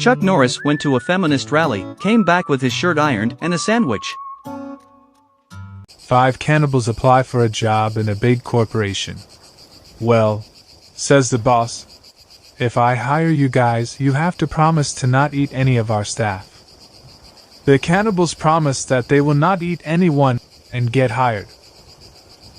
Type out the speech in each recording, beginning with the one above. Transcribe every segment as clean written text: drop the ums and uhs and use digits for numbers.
Chuck Norris went to a feminist rally, came back with his shirt ironed and a sandwich. 5 cannibals apply for a job in a big corporation. Well, says the boss, if I hire you guys, you have to promise to not eat any of our staff. The cannibals promise that they will not eat anyone and get hired.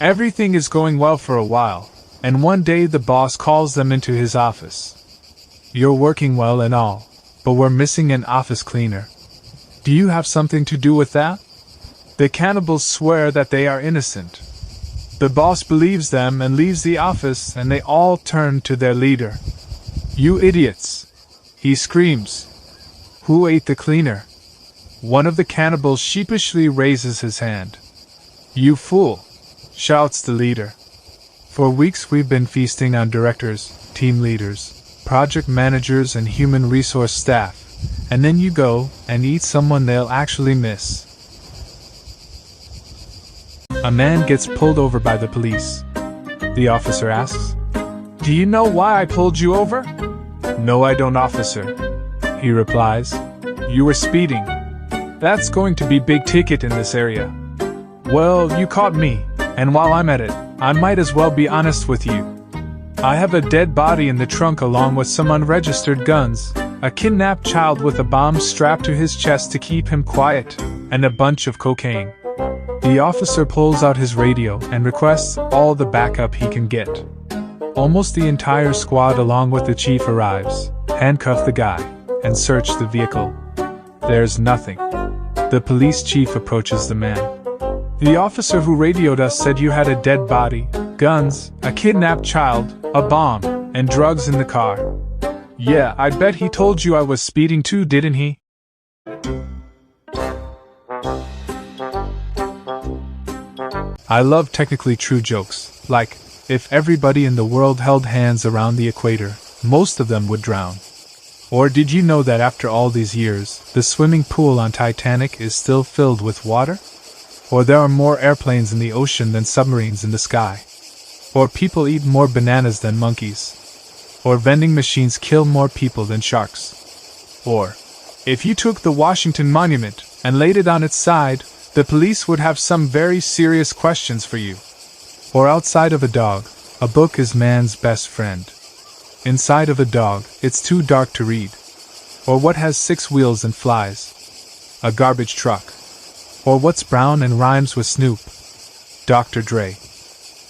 Everything is going well for a while, and one day the boss calls them into his office. You're working well and all, but we're missing an office cleaner. Do you have something to do with that? The cannibals swear that they are innocent. The boss believes them and leaves the office, and they all turn to their leader. You idiots! He screams. Who ate the cleaner? One of the cannibals sheepishly raises his hand. You fool! Shouts the leader. For weeks we've been feasting on directors, team leaders, project managers and human resource staff, and then you go and eat someone they'll actually miss. A man gets pulled over by the police. The officer asks, "Do you know why I pulled you over?" "No, I don't, officer," he replies. "You were speeding. That's going to be big ticket in this area." "Well, you caught me, and while I'm at it, I might as well be honest with you. I have a dead body in the trunk along with some unregistered guns, a kidnapped child with a bomb strapped to his chest to keep him quiet, and a bunch of cocaine." The officer pulls out his radio and requests all the backup he can get. Almost the entire squad along with the chief arrives, handcuff the guy, and search the vehicle. There's nothing. The police chief approaches the man. "The officer who radioed us said you had a dead body, guns, a kidnapped child, a bomb, and drugs in the car." "Yeah, I bet he told you I was speeding too, didn't he?" I love technically true jokes, like, if everybody in the world held hands around the equator, most of them would drown. Or did you know that after all these years, the swimming pool on Titanic is still filled with water? Or there are more airplanes in the ocean than submarines in the sky. Or people eat more bananas than monkeys. Or vending machines kill more people than sharks. Or, if you took the Washington Monument and laid it on its side, the police would have some very serious questions for you. Or outside of a dog, a book is man's best friend. Inside of a dog, it's too dark to read. Or what has 6 wheels and flies? A garbage truck. Or what's brown and rhymes with Snoop? Dr. Dre.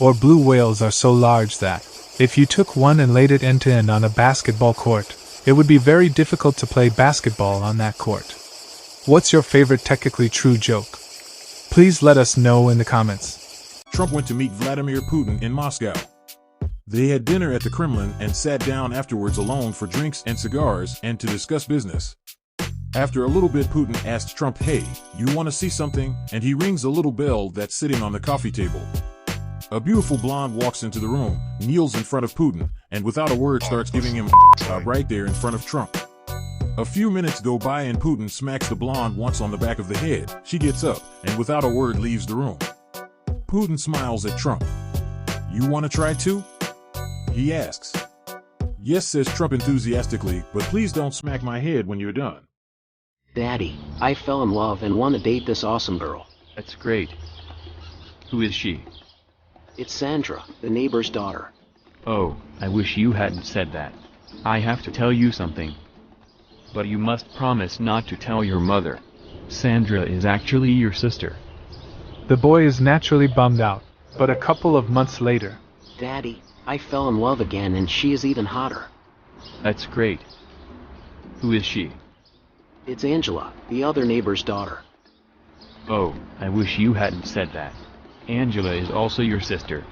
Or blue whales are so large that, if you took one and laid it end to end on a basketball court, it would be very difficult to play basketball on that court. What's your favorite technically true joke? Please let us know in the comments. Trump went to meet Vladimir Putin in Moscow. They had dinner at the Kremlin and sat down afterwards alone for drinks and cigars and to discuss business. After a little bit, Putin asked Trump, "Hey, you want to see something?" And he rings a little bell that's sitting on the coffee table. A beautiful blonde walks into the room, kneels in front of Putin, and without a word starts giving him right there in front of Trump. A few minutes go by and Putin smacks the blonde once on the back of the head. She gets up, and without a word leaves the room. Putin smiles at Trump. "You want to try too?" he asks. "Yes," says Trump enthusiastically, "but please don't smack my head when you're done." "Daddy, I fell in love and want to date this awesome girl." That's great. Who is she? "It's Sandra, the neighbor's daughter." Oh, I wish you hadn't said that. I have to tell you something. But you must promise not to tell your mother. Sandra is actually your sister. The boy is naturally bummed out, but a couple of months later. "Daddy, I fell in love again and she is even hotter." That's great. Who is she? "It's Angela, the other neighbor's daughter." Oh, I wish you hadn't said that. Angela is also your sister.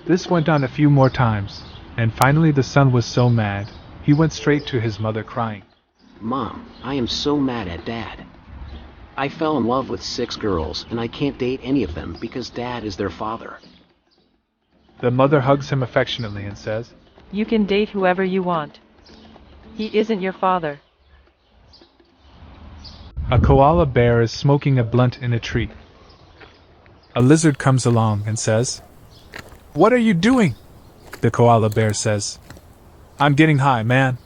This went on a few more times, and finally the son was so mad, he went straight to his mother crying. "Mom, I am so mad at Dad. I fell in love with 6 girls and I can't date any of them because Dad is their father." The mother hugs him affectionately and says, "You can date whoever you want. He isn't your father." A koala bear is smoking a blunt in a tree. A lizard comes along and says, "What are you doing?" The koala bear says, "I'm getting high, man."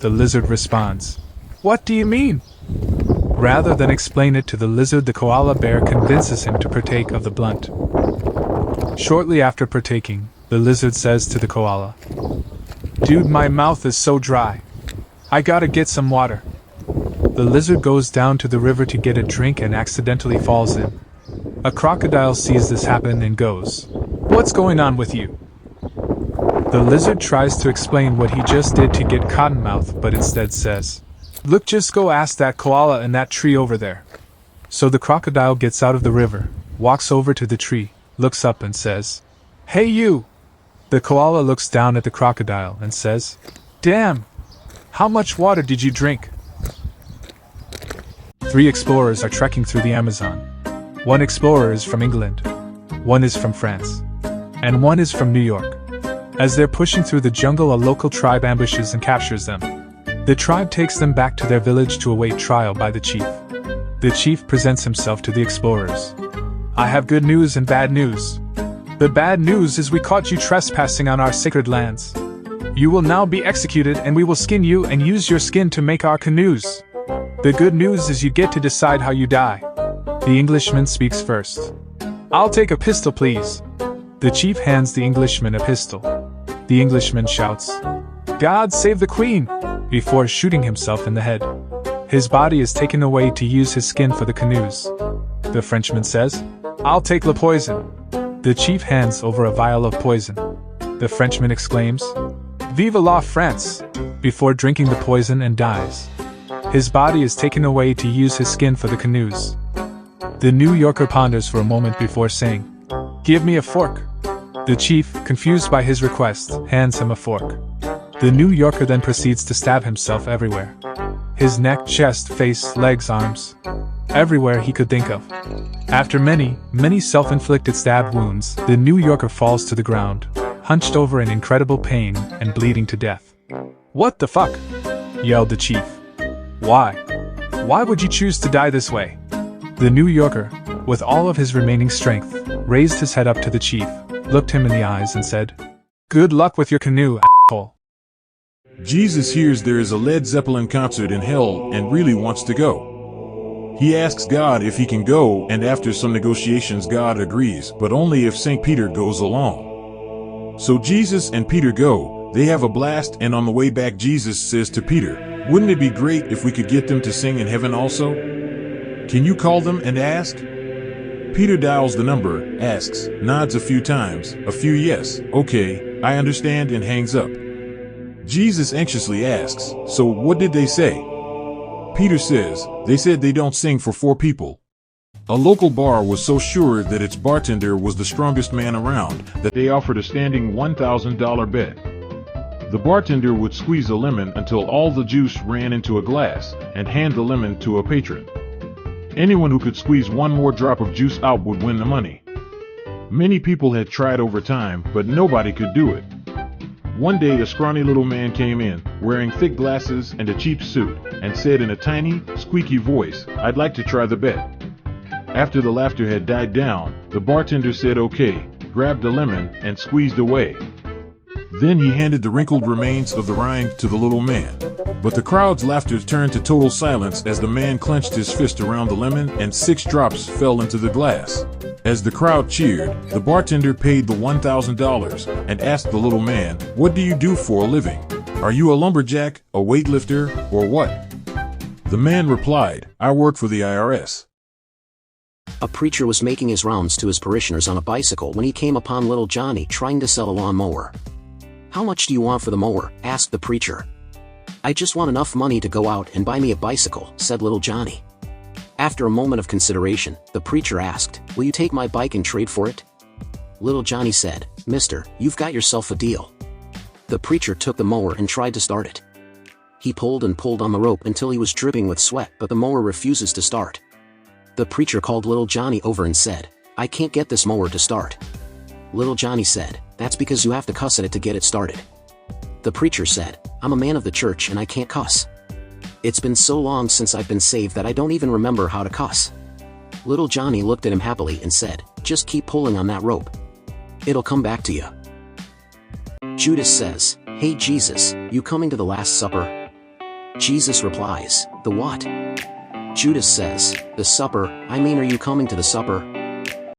The lizard responds, "What do you mean?" Rather than explain it to the lizard, the koala bear convinces him to partake of the blunt. Shortly after partaking, the lizard says to the koala, "Dude, my mouth is so dry. I gotta get some water." The lizard goes down to the river to get a drink and accidentally falls in. A crocodile sees this happen and goes, "What's going on with you?" The lizard tries to explain what he just did to get cottonmouth, but instead says, "Look, just go ask that koala in that tree over there." So the crocodile gets out of the river, walks over to the tree, looks up and says, "Hey you!" The koala looks down at the crocodile and says, "Damn! How much water did you drink?" 3 explorers are trekking through the Amazon. 1 explorer is from England, 1 is from France, and 1 is from New York. As they're pushing through the jungle, a local tribe ambushes and captures them. The tribe takes them back to their village to await trial by the chief. The chief presents himself to the explorers. "I have good news and bad news. The bad news is we caught you trespassing on our sacred lands. You will now be executed, and we will skin you and use your skin to make our canoes. The good news is you get to decide how you die." The Englishman speaks first. "I'll take a pistol, please." The chief hands the Englishman a pistol. The Englishman shouts, "God save the Queen!" before shooting himself in the head. His body is taken away to use his skin for the canoes. The Frenchman says, "I'll take the poison." The chief hands over a vial of poison. The Frenchman exclaims, "Vive la France!" before drinking the poison and dies. His body is taken away to use his skin for the canoes. The New Yorker ponders for a moment before saying, "Give me a fork." The chief, confused by his request, hands him a fork. The New Yorker then proceeds to stab himself everywhere. His neck, chest, face, legs, arms. Everywhere he could think of. After many, many self-inflicted stab wounds, the New Yorker falls to the ground, hunched over in incredible pain and bleeding to death. "What the fuck?" yelled the chief. "Why? Why would you choose to die this way?" The New Yorker, with all of his remaining strength, raised his head up to the chief, looked him in the eyes and said, "Good luck with your canoe, asshole." Jesus hears there is a Led Zeppelin concert in hell and really wants to go. He asks God if he can go, and after some negotiations God agrees, but only if St. Peter goes along. So Jesus and Peter go, they have a blast, and on the way back Jesus says to Peter, "Wouldn't it be great if we could get them to sing in heaven also? Can you call them and ask?" Peter dials the number, asks, nods a few times, a few yes, okay, I understand, and hangs up. Jesus anxiously asks, "So what did they say?" Peter says, "They said they don't sing for 4 people. A local bar was so sure that its bartender was the strongest man around that they offered a standing $1,000 bet. The bartender would squeeze a lemon until all the juice ran into a glass and hand the lemon to a patron. Anyone who could squeeze one more drop of juice out would win the money. Many people had tried over time, but nobody could do it. One day a scrawny little man came in, wearing thick glasses and a cheap suit, and said in a tiny, squeaky voice, 'I'd like to try the bet.' After the laughter had died down, the bartender said okay, grabbed a lemon, and squeezed away. Then he handed the wrinkled remains of the rind to the little man. But the crowd's laughter turned to total silence as the man clenched his fist around the lemon and 6 drops fell into the glass. As the crowd cheered, the bartender paid the $1,000 and asked the little man, 'What do you do for a living? Are you a lumberjack, a weightlifter, or what?' The man replied, 'I work for the IRS.' A preacher was making his rounds to his parishioners on a bicycle when he came upon little Johnny trying to sell a lawnmower. "How much do you want for the mower?" asked the preacher. "I just want enough money to go out and buy me a bicycle," said little Johnny. After a moment of consideration, the preacher asked, "Will you take my bike and trade for it?" Little Johnny said, "Mister, you've got yourself a deal." The preacher took the mower and tried to start it. He pulled and pulled on the rope until he was dripping with sweat, but the mower refuses to start. The preacher called little Johnny over and said, "I can't get this mower to start." Little Johnny said, "That's because you have to cuss at it to get it started." The preacher said, "I'm a man of the church and I can't cuss. It's been so long since I've been saved that I don't even remember how to cuss." Little Johnny looked at him happily and said, "Just keep pulling on that rope. It'll come back to you." Judas says, "Hey Jesus, you coming to the Last Supper?" Jesus replies, "The what?" Judas says, "The supper, I mean, are you coming to the supper?"